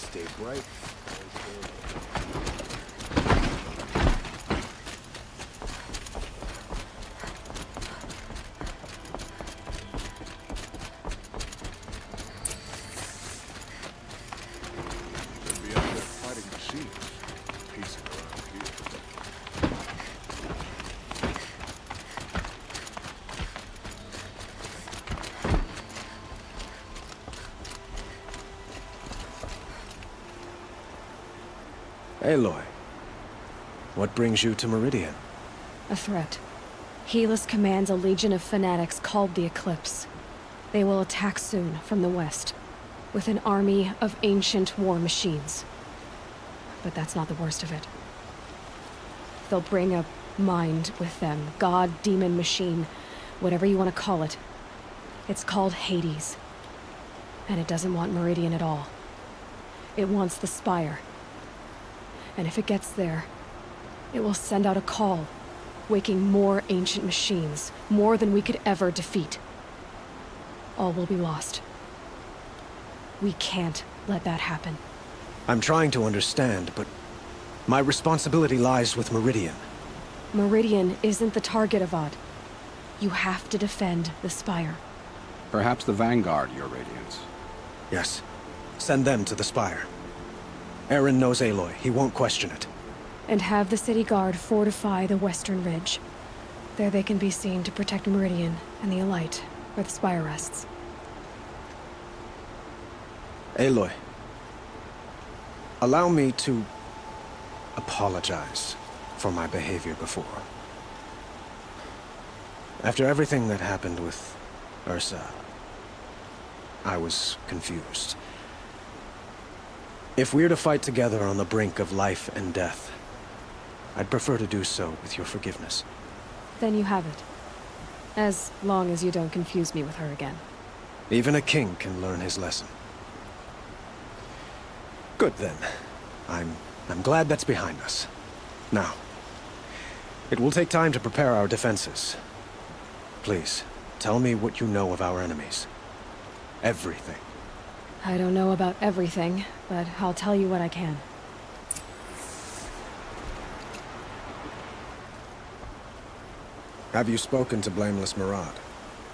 always stay bright. Should be out there fighting machines. Piecing around here. Aloy, what brings you to Meridian? A threat. Helis commands a legion of fanatics called the Eclipse. They will attack soon from the west, with an army of ancient war machines. But that's not the worst of it. They'll bring a mind with them, god, demon, machine, whatever you want to call it. It's called Hades. And it doesn't want Meridian at all. It wants the Spire. And if it gets there, it will send out a call, waking more ancient machines, more than we could ever defeat. All will be lost. We can't let that happen. I'm trying to understand, but my responsibility lies with Meridian. Meridian isn't the target, Avad. You have to defend the Spire. Perhaps the Vanguard, Your Radiance. Yes. Send them to the Spire. Aaron knows Aloy. He won't question it. And have the city guard fortify the western ridge. There they can be seen to protect Meridian and the Elite, where the Spire rests. Aloy, allow me to apologize for my behavior before. After everything that happened with Ursa, I was confused. If we're to fight together on the brink of life and death, I'd prefer to do so with your forgiveness. Then you have it. As long as you don't confuse me with her again. Even a king can learn his lesson. Good then. I'm glad that's behind us. Now, it will take time to prepare our defenses. Please, tell me what you know of our enemies. Everything. I don't know about everything, but I'll tell you what I can. Have you spoken to Blameless Murad?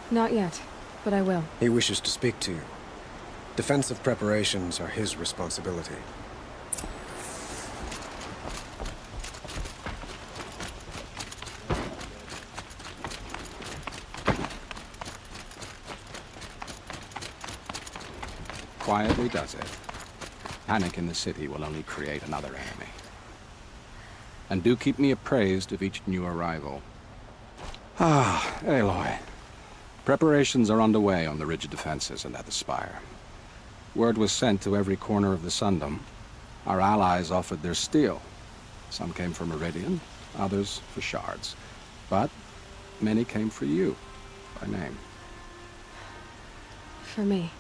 Not yet, but I will. He wishes to speak to you. Defensive preparations are his responsibility. Quietly does it. Panic in the city will only create another enemy. And do keep me appraised of each new arrival. Ah, Aloy. Preparations are underway on the ridge defenses and at the Spire. Word was sent to every corner of the Sundom. Our allies offered their steel. Some came for Meridian, others for shards. But many came for you, by name. For me.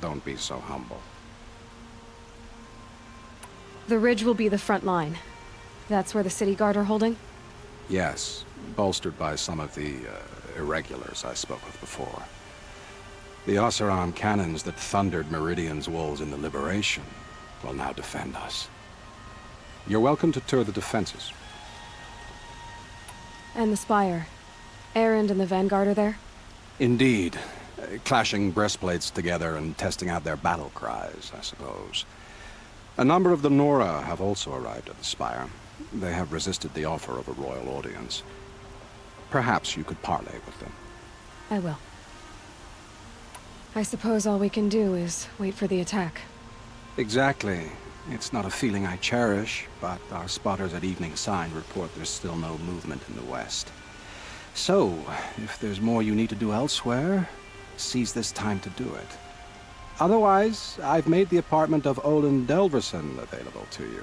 Don't be so humble. The ridge will be the front line. That's where the city guard are holding? Yes, bolstered by some of the irregulars I spoke of before. The Oseram cannons that thundered Meridian's walls in the Liberation will now defend us. You're welcome to tour the defenses. And the Spire. Erend and the Vanguard are there? Indeed. Clashing breastplates together and testing out their battle cries, I suppose. A number of the Nora have also arrived at the Spire. They have resisted the offer of a royal audience. Perhaps you could parley with them. I will. I suppose all we can do is wait for the attack. Exactly. It's not a feeling I cherish, but our spotters at Evening Sign report there's still no movement in the west. So, if there's more you need to do elsewhere, seize this time to do it. Otherwise, I've made the apartment of Olin Delverson available to you.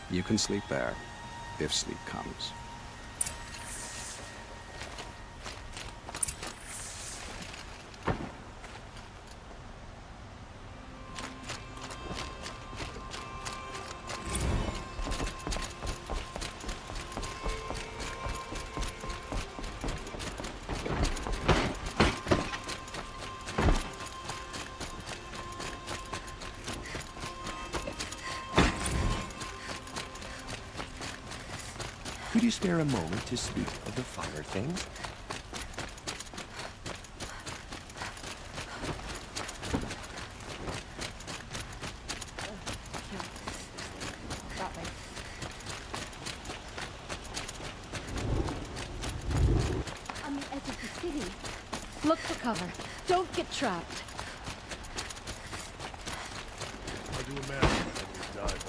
You can sleep there, if sleep comes. Could you spare a moment to speak of the finer things? On the edge of the city. Look for cover. Don't get trapped. I do imagine that you've died.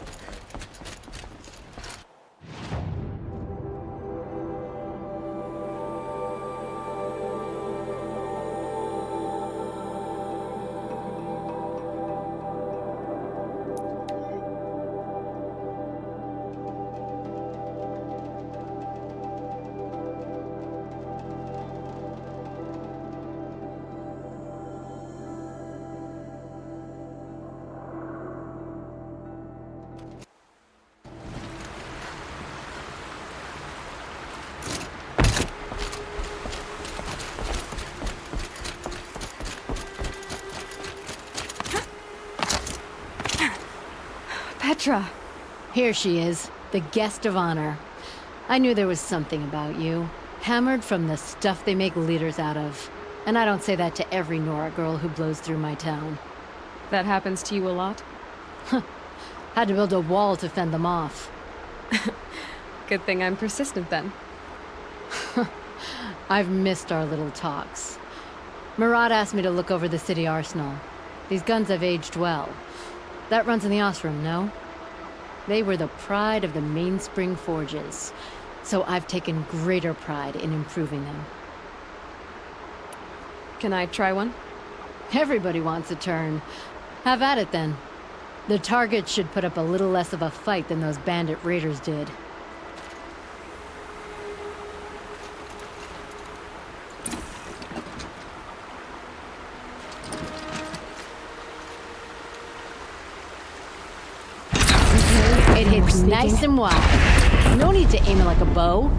Petra! Here she is, the guest of honor. I knew there was something about you. Hammered from the stuff they make leaders out of. And I don't say that to every Nora girl who blows through my town. That happens to you a lot? Had to build a wall to fend them off. Good thing I'm persistent then. I've missed our little talks. Murad asked me to look over the city arsenal. These guns have aged well. That runs in the Osram, no? They were the pride of the Mainspring Forges, so I've taken greater pride in improving them. Can I try one? Everybody wants a turn. Have at it then. The target should put up a little less of a fight than those bandit raiders did. It hits nice and wide. No need to aim it like a bow.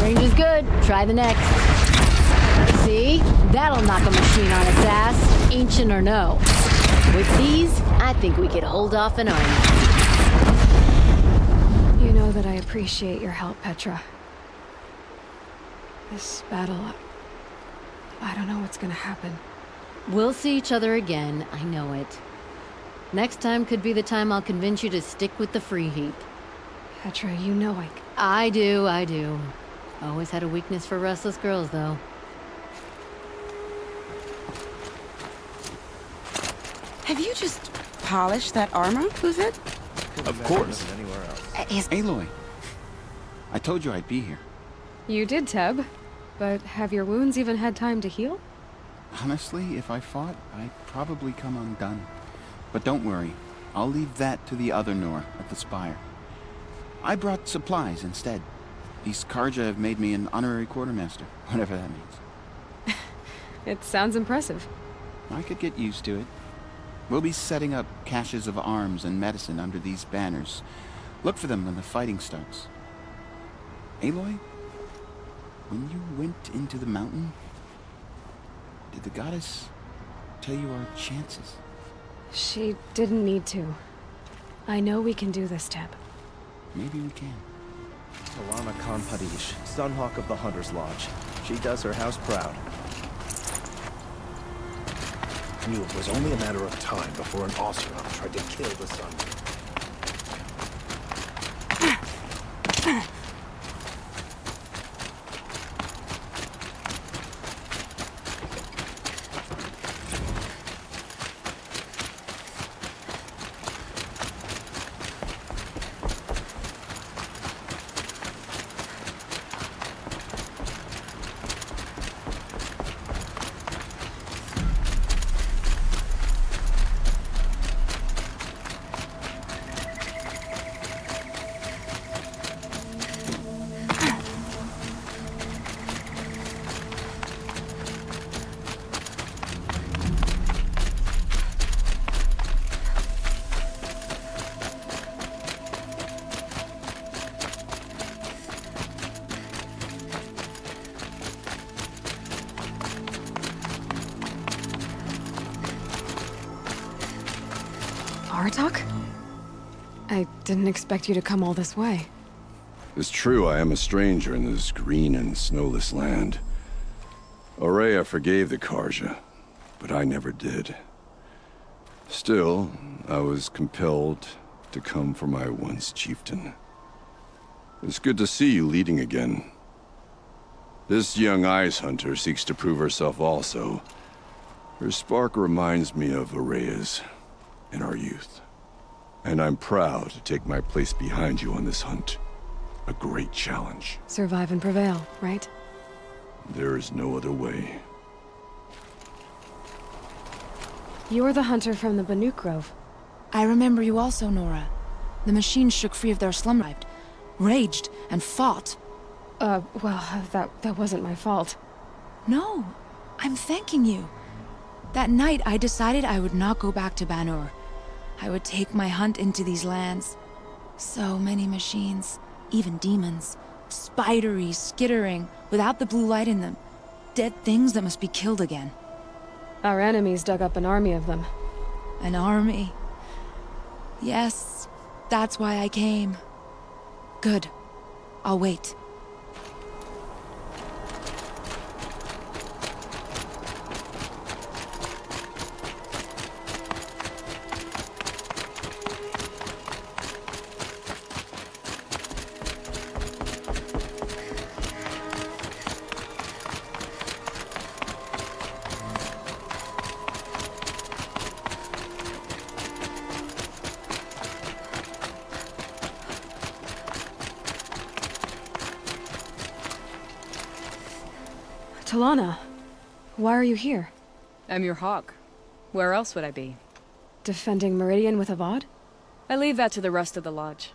Range is good. Try the next. See? That'll knock a machine on its ass, ancient or no. With these, I think we could hold off an army. You know that I appreciate your help, Petra. This battle... I don't know what's gonna happen. We'll see each other again, I know it. Next time could be the time I'll convince you to stick with the free heap. Petra, you know I do. Always had a weakness for restless girls, though. Have you just polished that armor, who's it? Of course. Aloy, I told you I'd be here. You did, Teb. But have your wounds even had time to heal? Honestly, if I fought, I'd probably come undone. But don't worry, I'll leave that to the other Nora at the Spire. I brought supplies instead. These Karja have made me an honorary quartermaster, whatever that means. It sounds impressive. I could get used to it. We'll be setting up caches of arms and medicine under these banners. Look for them when the fighting starts. Aloy, when you went into the mountain, did the goddess tell you our chances? She didn't need to. I know we can do this, Teb. Maybe we can. Alana Khan Padish, Sunhawk of the Hunter's Lodge. She does her house proud. I knew it was only a matter of time before an Oseram tried to kill the sun. Aratak? I didn't expect you to come all this way. It's true, I am a stranger in this green and snowless land. Aurea forgave the Carja, but I never did. Still, I was compelled to come for my once chieftain. It's good to see you leading again. This young ice hunter seeks to prove herself also. Her spark reminds me of Aurea's in our youth. And I'm proud to take my place behind you on this hunt. A great challenge. Survive and prevail, right? There is no other way. You're the hunter from the Banuk Grove. I remember you also, Nora. The machines shook free of their slum ride, raged, and fought. Well, that wasn't my fault. No, I'm thanking you. That night, I decided I would not go back to Banur. I would take my hunt into these lands. So many machines, even demons. Spidery, skittering, without the blue light in them. Dead things that must be killed again. Our enemies dug up an army of them. An army. Yes, that's why I came. Good. I'll wait. Talana, why are you here? I'm your hawk. Where else would I be? Defending Meridian with Avad? I leave that to the rest of the Lodge.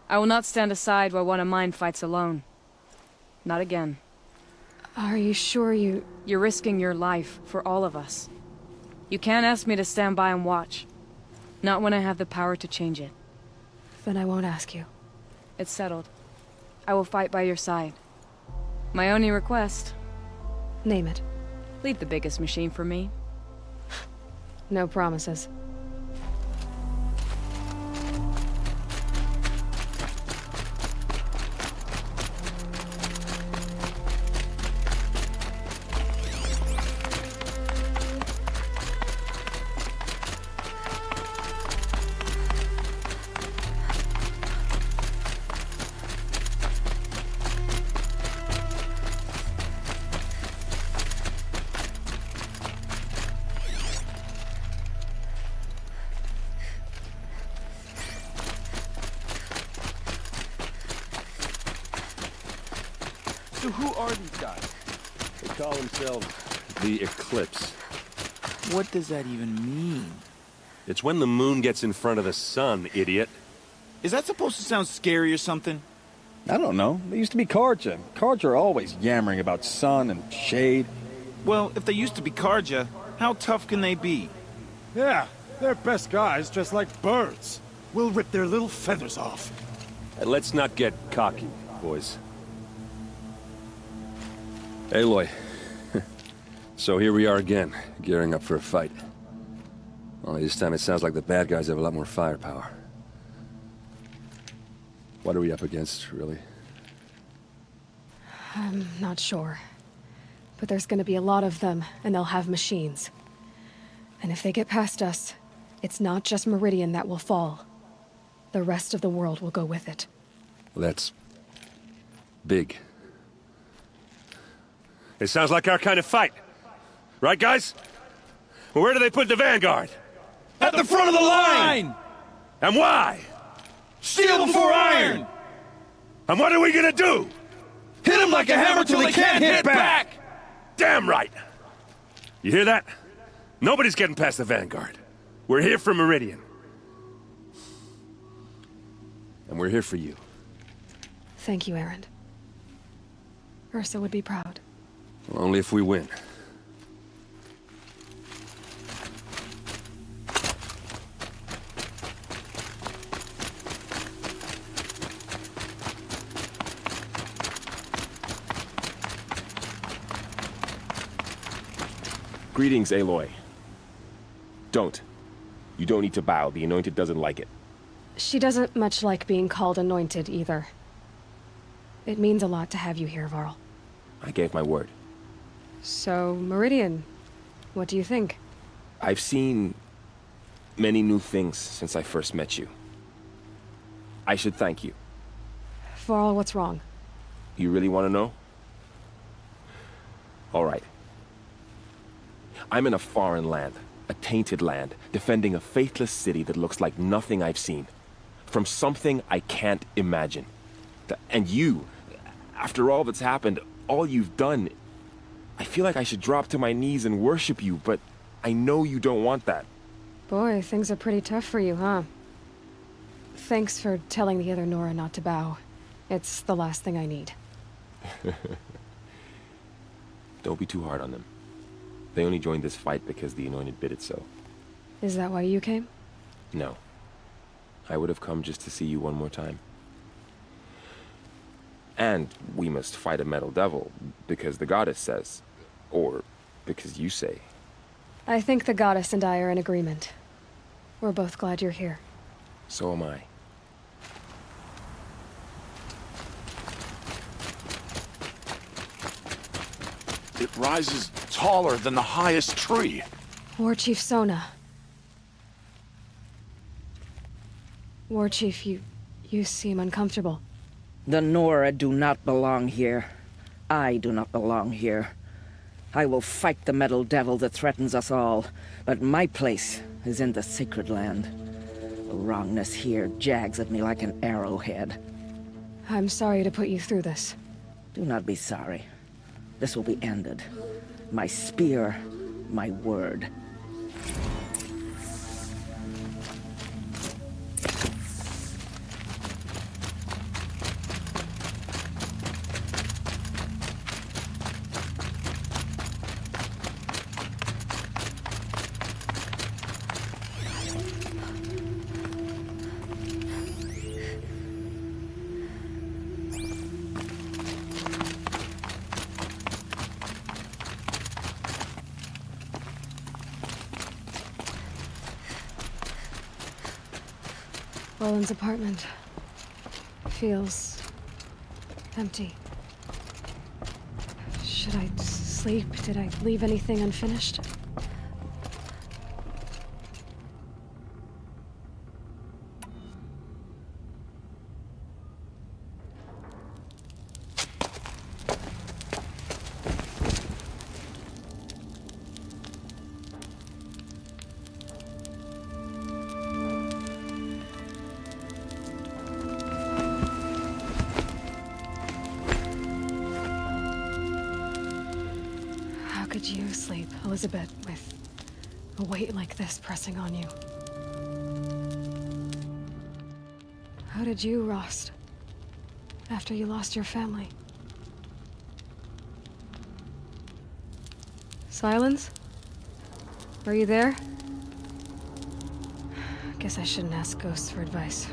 I will not stand aside while one of mine fights alone. Not again. Are you sure you... You're risking your life for all of us. You can't ask me to stand by and watch. Not when I have the power to change it. Then I won't ask you. It's settled. I will fight by your side. My only request... Name it. Leave the biggest machine for me. No promises. So who are these guys? They call themselves the Eclipse. What does that even mean? It's when the moon gets in front of the sun, idiot. Is that supposed to sound scary or something? I don't know. They used to be Carja. Carja are always yammering about sun and shade. Well, if they used to be Carja, how tough can they be? Yeah, they're best guys dressed like birds. We'll rip their little feathers off. And let's not get cocky, boys. Aloy. So here we are again, gearing up for a fight. Only this time it sounds like the bad guys have a lot more firepower. What are we up against, really? I'm not sure. But there's gonna be a lot of them, and they'll have machines. And if they get past us, it's not just Meridian that will fall. The rest of the world will go with it. That's... big. It sounds like our kind of fight. Right, guys? Well, where do they put the Vanguard? At the front of the line! And why? Steel before iron! And what are we gonna do? Hit them like a hammer till they can't hit back! Damn right! You hear that? Nobody's getting past the Vanguard. We're here for Meridian. And we're here for you. Thank you, Erend. Ursa would be proud. Well, only if we win. Greetings, Aloy. Don't. You don't need to bow. The Anointed doesn't like it. She doesn't much like being called anointed, either. It means a lot to have you here, Varl. I gave my word. So, Meridian, what do you think? I've seen many new things since I first met you. I should thank you. Varl, what's wrong? You really want to know? All right. I'm in a foreign land, a tainted land, defending a faithless city that looks like nothing I've seen. From something I can't imagine. And you, after all that's happened, all you've done, I feel like I should drop to my knees and worship you, but I know you don't want that. Boy, things are pretty tough for you, huh? Thanks for telling the other Nora not to bow. It's the last thing I need. Don't be too hard on them. They only joined this fight because the Anointed bid it so. Is that why you came? No. I would have come just to see you one more time. And we must fight a metal devil, because the goddess says. Or because you say. I think the goddess and I are in agreement. We're both glad you're here. So am I. It rises taller than the highest tree. War Chief Sona. War Chief, you seem uncomfortable. The Nora do not belong here. I do not belong here. I will fight the metal devil that threatens us all, but my place is in the sacred land. The wrongness here jags at me like an arrowhead. I'm sorry to put you through this. Do not be sorry. This will be ended. My spear, my word. Roland's apartment feels empty. Should I sleep? Did I leave anything unfinished? Could you sleep, Elizabeth, with a weight like this pressing on you? How did you, Rost, after you lost your family? Silence? Are you there? Guess I shouldn't ask ghosts for advice.